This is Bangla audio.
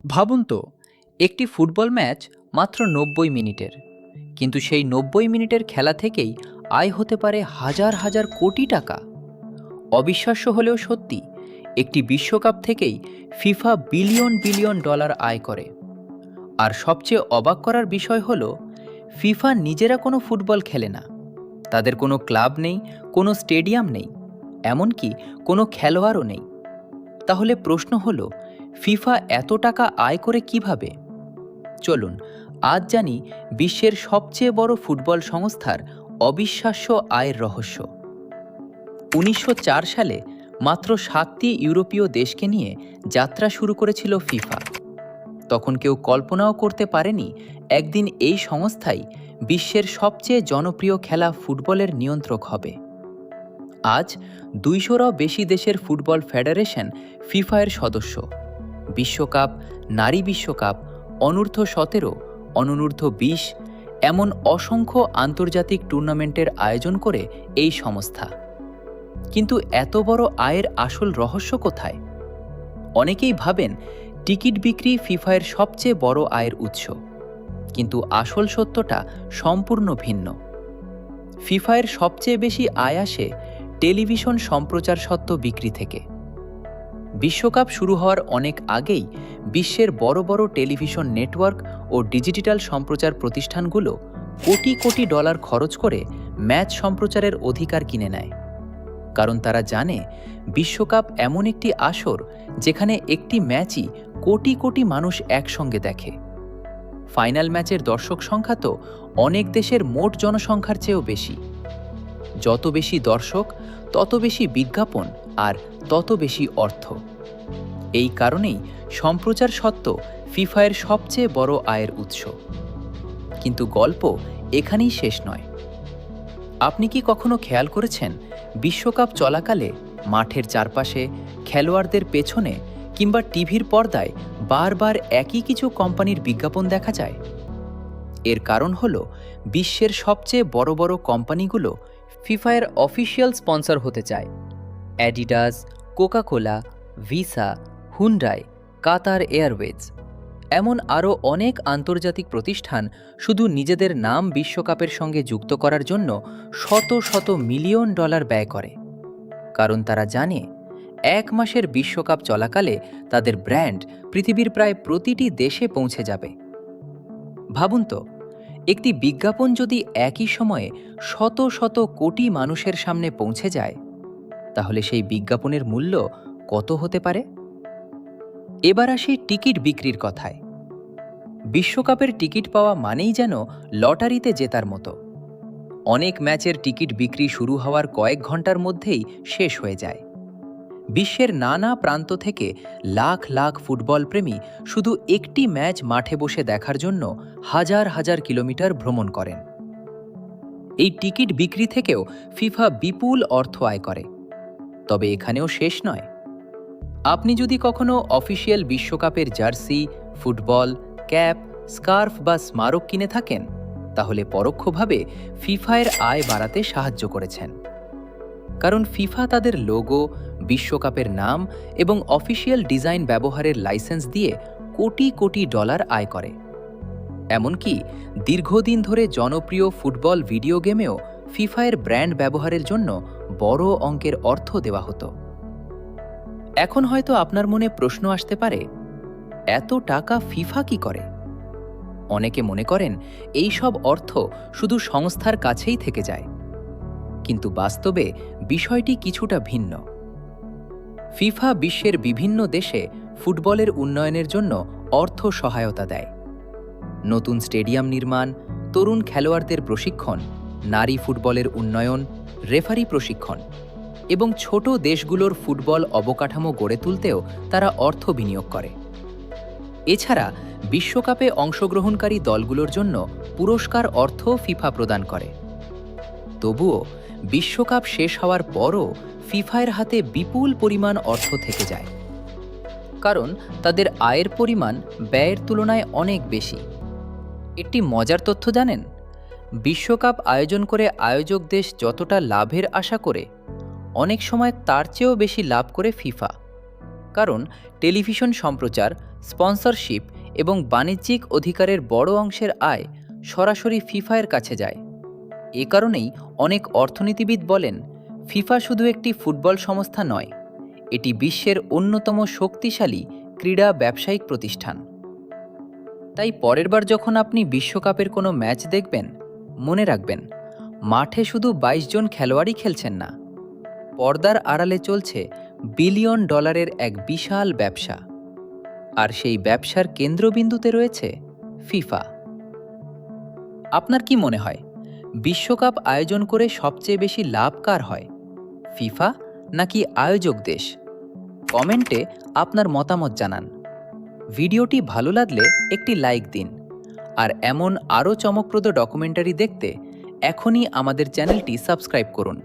ভাবুন তো, একটি ফুটবল ম্যাচ মাত্র ৯০ মিনিটের, কিন্তু সেই ৯০ মিনিটের খেলা থেকেই আয় হতে পারে হাজার হাজার কোটি টাকা। অবিশ্বাস্য হলেও সত্যি, একটি বিশ্বকাপ থেকেই ফিফা বিলিয়ন বিলিয়ন ডলার আয় করে। আর সবচেয়ে অবাক করার বিষয় হলো, ফিফা নিজেরা কোনো ফুটবল খেলে না। তাদের কোনো ক্লাব নেই, কোনো স্টেডিয়াম নেই, এমনকি কোনো খেলোয়াড়ও নেই। তাহলে প্রশ্ন হলো, ফিফা এত টাকা আয় করে কিভাবে? চলুন আজ জানি বিশ্বের সবচেয়ে বড় ফুটবল সংস্থার অবিশ্বাস্য আয়ের রহস্য। ১৯০৪ সালে মাত্র ৭টি ইউরোপীয় দেশকে নিয়ে যাত্রা শুরু করেছিল ফিফা। তখন কেউ কল্পনাও করতে পারেনি একদিন এই সংস্থাই বিশ্বের সবচেয়ে জনপ্রিয় খেলা ফুটবলের নিয়ন্ত্রক হবে। আজ ২০০রও বেশি দেশের ফুটবল ফেডারেশন ফিফা এর সদস্য। বিশ্বকাপ, নারী বিশ্বকাপ, অনূর্ধ্ব-১৭, অনূর্ধ্ব-২০ এমন অসংখ্য আন্তর্জাতিক টুর্নামেন্টের আয়োজন করে এই সংস্থা। কিন্তু এত বড় আয়ের আসল রহস্য কোথায়? অনেকেই ভাবেন টিকিট বিক্রি ফিফা এর সবচেয়ে বড় আয়ের উৎস, কিন্তু আসল সত্যটা সম্পূর্ণ ভিন্ন। ফিফা এর সবচেয়ে বেশি আয় আসে টেলিভিশন সম্প্রচার স্বত্ব বিক্রি থেকে। বিশ্বকাপ শুরু হওয়ার অনেক আগেই বিশ্বের বড় বড় টেলিভিশন নেটওয়ার্ক ও ডিজিটাল সম্প্রচার প্রতিষ্ঠানগুলো কোটি কোটি ডলার খরচ করে ম্যাচ সম্প্রচারের অধিকার কিনে নেয়। কারণ তারা জানে বিশ্বকাপ এমন একটি আসর যেখানে একটি ম্যাচই কোটি কোটি মানুষ একসঙ্গে দেখে। ফাইনাল ম্যাচের দর্শক সংখ্যা তো অনেক দেশের মোট জনসংখ্যার চেয়েও বেশি। যত বেশি দর্শক, তত বেশি বিজ্ঞাপন আর তত বেশি অর্থ। এই কারণেই সম্প্রচার সত্ত্ব ফিফা এর সবচেয়ে বড় আয়ের উৎস। কিন্তু গল্প এখানেই শেষ নয়। আপনি কি কখনো খেয়াল করেছেন বিশ্বকাপ চলাকালে মাঠের চারপাশে, খেলোয়াড়দের পেছনে কিংবা টিভির পর্দায় বারবার একই কিছু কোম্পানির বিজ্ঞাপন দেখা যায়? এর কারণ হলো বিশ্বের সবচেয়ে বড় বড় কোম্পানিগুলো ফিফা এর অফিসিয়াল স্পন্সর হতে চায়। Adidas, Coca-Cola, visa, Hyundai, Qatar Airways এমন আরও অনেক আন্তর্জাতিক প্রতিষ্ঠান শুধু নিজেদের নাম বিশ্বকাপের সঙ্গে যুক্ত করার জন্য শত শত মিলিয়ন ডলার ব্যয় করে। কারণ তারা জানে এক মাসের বিশ্বকাপ চলাকালে তাদের ব্র্যান্ড পৃথিবীর প্রায় প্রতিটি দেশে পৌঁছে যাবে। ভাবুন তো, একটি বিজ্ঞাপন যদি একই সময়ে শত শত কোটি মানুষের সামনে পৌঁছে যায়, তাহলে সেই বিজ্ঞাপনের মূল্য কত হতে পারে? এবার আসি টিকিট বিক্রির কথায়। বিশ্বকাপের টিকিট পাওয়া মানেই যেন লটারিতে জেতার মতো। অনেক ম্যাচের টিকিট বিক্রি শুরু হওয়ার কয়েক ঘন্টার মধ্যেই শেষ হয়ে যায়। বিশ্বের নানা প্রান্ত থেকে লাখ লাখ ফুটবল প্রেমী শুধু একটি ম্যাচ মাঠে বসে দেখার জন্য হাজার হাজার কিলোমিটার ভ্রমণ করেন। এই টিকিট বিক্রি থেকেও ফিফা বিপুল অর্থ আয় করে। তবে এখানেও শেষ নয়। আপনি যদি কখনো অফিসিয়াল বিশ্বকাপের জার্সি, ফুটবল, ক্যাপ, স্কার্ফ বা স্মারক কিনে থাকেন, তাহলে পরোক্ষভাবে ফিফা এর আয় বাড়াতে সাহায্য করেছেন। কারণ ফিফা তাদের লোগো, বিশ্বকাপের নাম এবং অফিসিয়াল ডিজাইন ব্যবহারের লাইসেন্স দিয়ে কোটি কোটি ডলার আয় করে। এমনকি দীর্ঘদিন ধরে জনপ্রিয় ফুটবল ভিডিও গেমেও ফিফা এর ব্র্যান্ড ব্যবহারের জন্য বড় অঙ্কের অর্থ দেওয়া হতো। এখন হয়তো আপনার মনে প্রশ্ন আসতে পারে, এত টাকা ফিফা কি করে? অনেকে মনে করেন এই সব অর্থ শুধু সংস্থার কাছেই থেকে যায়। কিন্তু বাস্তবে বিষয়টি কিছুটা ভিন্ন। ফিফা বিশ্বের বিভিন্ন দেশে ফুটবলের উন্নয়নের জন্য অর্থ সহায়তা দেয়। নতুন স্টেডিয়াম নির্মাণ, তরুণ খেলোয়াড়দের প্রশিক্ষণ, নারী ফুটবলের উন্নয়ন, রেফারি প্রশিক্ষণ এবং ছোট দেশগুলোর ফুটবল অবকাঠামো গড়ে তুলতেও তারা অর্থ বিনিয়োগ করে। এছাড়া বিশ্বকাপে অংশগ্রহণকারী দলগুলোর জন্য পুরস্কার অর্থ ফিফা প্রদান করে। তবুও বিশ্বকাপ শেষ হওয়ার পরও ফিফার হাতে বিপুল পরিমাণ অর্থ থেকে যায়। কারণ তাদের আয়ের পরিমাণ ব্যয়ের তুলনায় অনেক বেশি। একটি মজার তথ্য জানেন? বিশ্বকাপ আয়োজন করে আয়োজক দেশ যতটা লাভের আশা করে, অনেক সময় তার চেয়েও বেশি লাভ করে ফিফা। কারণ টেলিভিশন সম্প্রচার, স্পন্সরশিপ এবং বাণিজ্যিক অধিকারের বড় অংশের আয় সরাসরি ফিফার কাছে যায়। এ কারণেই অনেক অর্থনীতিবিদ বলেন, ফিফা শুধু একটি ফুটবল সংস্থা নয়, এটি বিশ্বের অন্যতম শক্তিশালী ক্রীড়া ব্যবসায়িক প্রতিষ্ঠান। তাই পরের বার যখন আপনি বিশ্বকাপের কোনো ম্যাচ দেখবেন, মনে রাখবেন, মাঠে শুধু ২২ জন খেলোয়াড়ই খেলছেন না, পর্দার আড়ালে চলছে বিলিয়ন ডলারের এক বিশাল ব্যবসা। আর সেই ব্যবসার কেন্দ্রবিন্দুতে রয়েছে ফিফা। আপনার কি মনে হয়, বিশ্বকাপ আয়োজন করে সবচেয়ে বেশি লাভ কার হয়, ফিফা নাকি আয়োজক দেশ? কমেন্টে আপনার মতামত জানান। ভিডিওটি ভালো লাগলে একটি লাইক দিন। আর এমন আরও চমকপ্রদ ডকুমেন্টারি দেখতে এখনই আমাদের চ্যানেলটি সাবস্ক্রাইব করুন।